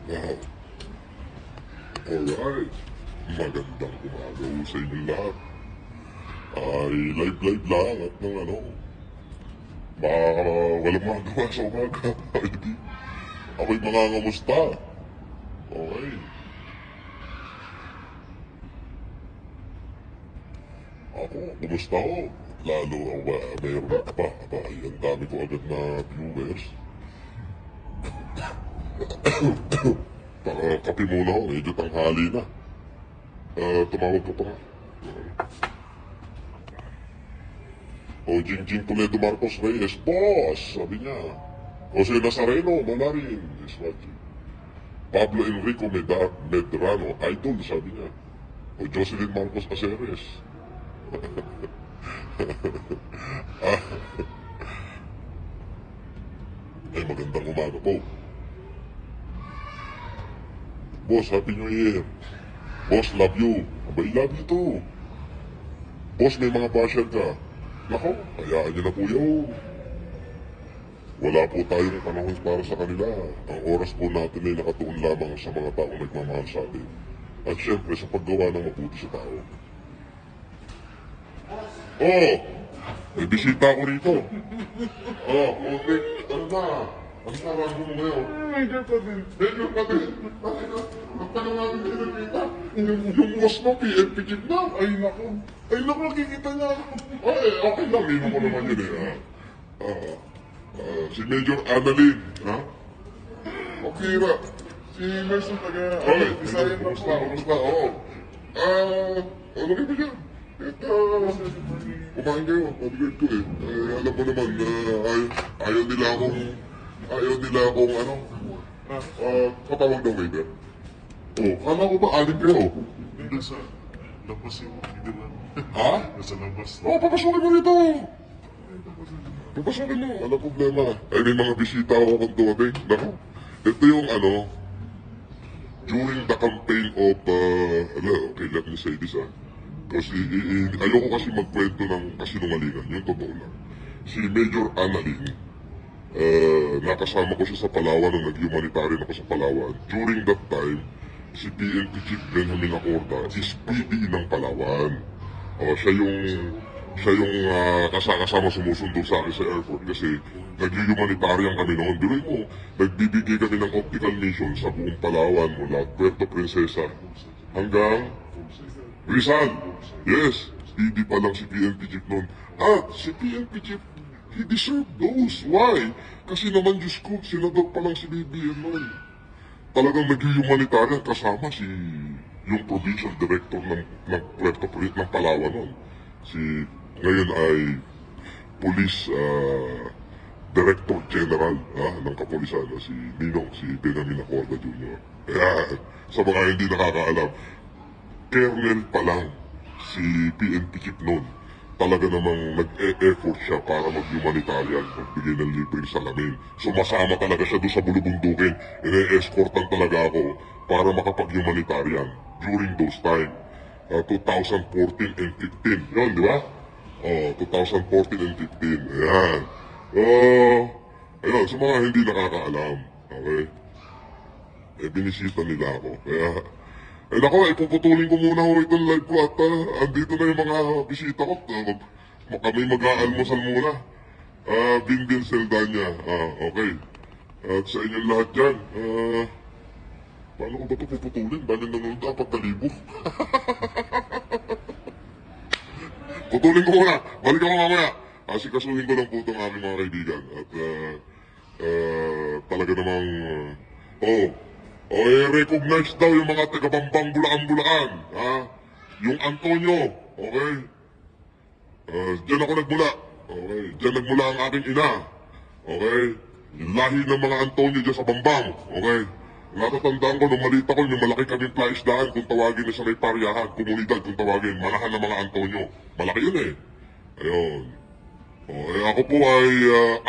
Ah, alright. Magandang umaga ho sa inyo lahat. Ay live lang at ng baka walang magawa sa umaga. Ay di, ako'y mangangamusta. Okay. Ako, kumusta ho? Lalo ako ba, mayroon ka pa. Aba, ay, ang dami ko agad na viewers. Kape muna ho, medyo tanghali na. Tumawag ka pa nga. O, Jingjing Toledo Marcos Reyes, boss, sabi niya. Jose Nazareno, Manarin, is watching. Pablo Enrico Medrano, idol, sabi niya. O, Jocelyn Marcos Aceres. Ay, magandang umaga po. Boss, Happy New Year. Boss, love you. Abay, love you too. Boss, may mga basher ka. Nako, hayaan niyo na po yun. Wala po tayong panahon para sa kanila. Ang oras po natin ay nakatuon lamang sa mga taong nagmamahal sa atin. At syempre sa paggawa ng mabuti sa tao. Oh! May bisita ko rito. Oh, okay. Ano na? Ano na rango mo ngayon? Major pa din. Medyo pa din. Ang tagal natin din nakita. Yung boss mo, PNP chief na. Ay naku. Ay naku, nakikita niya ako. Ay, okay lang. Mimo ko naman yun eh. Si Major Annalyn. Ha? Okay ra. Si Merson taga... Ay, Visayan na kumusta? po. Kumusta? Oo. Ano kayo ba dyan? Kumain kayo. Mabigat ko eh. Alam mo naman, ayaw nila akong patawag ng waiter. Oh, kala ko ba aling kayo? Hindi sa labas yung hindi lang. Ha? Nasa labas. Oh, papasukin mo rito. Papasukin mo. Walang problema. Ay, may mga bisita ako kung dumating. Naku, ito yung during the campaign of, okay, let me say this kasi ayoko kasi magkwento ng kasinungalingan, yung totoo lang. Si Major Annalyn, nakasama ko siya sa Palawan nung nag-humanitarian ako sa Palawan. During that time, si PNP Chief Benjamin Acorda is PD ng Palawan. Siya yung kasama sumusundo sa akin sa airport kasi nag-humanitarian kami noon. Diba mo, nagbibigay kami ng optical mission sa buong Palawan mula Puerto Princesa hanggang Rizal. Yes, PD pa lang si PNP Chief noon. At si PNP Chief, he deserved those. Why? Kasi naman, Diyos ko, senador pa lang si BBM noon. Talagang nag-humanitarian kasama yung provincial director ng Puerto Princesa ng Palawan noon. Ngayon ay police director general ng kapulisan, si Ninong, si Benjamin Acorda Jr. Ayan, sa mga hindi nakakaalam, Colonel pa lang si PNP Chief noon. Talaga namang nag-e-effort siya para mag-humanitarian, magbigay ng libreng salamin. Sumasama talaga siya doon sa bulubundukin. Ine-escortan talaga ako para makapag-humanitarian during those time. 2014 and 15. Yun, di ba? 2014 and 15. Ayan. Ayun, sa mga hindi nakakaalam. Okay? Binisita nila ako. Kaya, nako, ipuputulin ko muna ho itong live ko at andito na yung mga bisita ko. Kami mag-aalmusal muna. Binbin Seldanya. Okay. At sa inyong lahat dyan, paano ko ba ito puputulin? Dahil nanonood 4,000. Putulin ko muna. Balik ako mamaya. Asikasuhin ko lang po itong aming mga kaibigan. At talaga namang, recognize daw yung mga taga-Bambang Bulacan. Yung Antonio, okay? Diyan ako nagmula. Okay? Diyan nagmula ang aking ina. Okay? Yung lahi ng mga Antonio diyan sa Bambang. Okay? Natatandaan ko, nung maliit ako, yung malaki kaming plaisdaan kung tawagin na sa may paryahan, komunidad kung tawagin, manahan ng mga Antonio. Malaki yun eh. Ayun. Ako po ay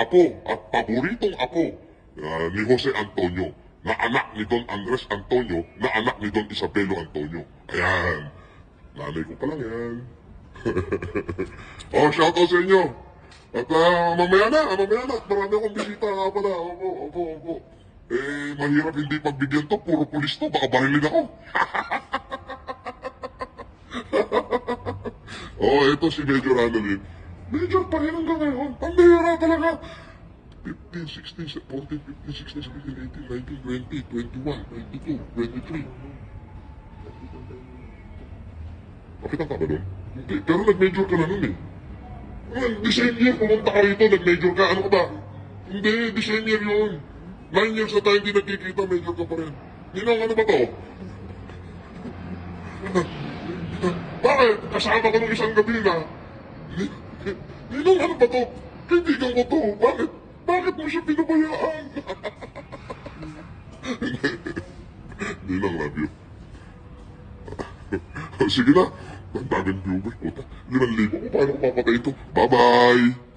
apo at paboritong apo ni Jose Antonio, na anak ni Don Andres Antonio, na anak ni Don Isabelo Antonio. Ayan. Nanay ko pa lang yan. Shoutout sa inyo. At mamaya na. Marami akong bisita nga pala. Opo. Eh, mahirap hindi pagbigyan to. Puro pulis to. Baka barilin ako. Oh, ito si Major Annalyn. Major pa rin hanggang ngayon. Pambihira talaga. 15, 16, 14, 15, 16, 17, 18, 19, 20, 21, 22, 23. Nakita ka ba nun? Hindi, pero nag-major ka na nun eh. The same year, pumunta ka rito, nag-major ka. Ano ka ba? Hindi, the same year yun. 9 years na tayo hindi nagkikita, major ka pa rin. Ninong, ano ba to? Bakit? Kasama ko nung isang gabi na. Ninong, ano ba to? Kaibigan ko to. Bakit? Bakit mo siya pinabayaan? Ninong, love you. Sige na. Ang daming viewers, puta. 5,000 ko, paano ko papatay ito? Bye-bye!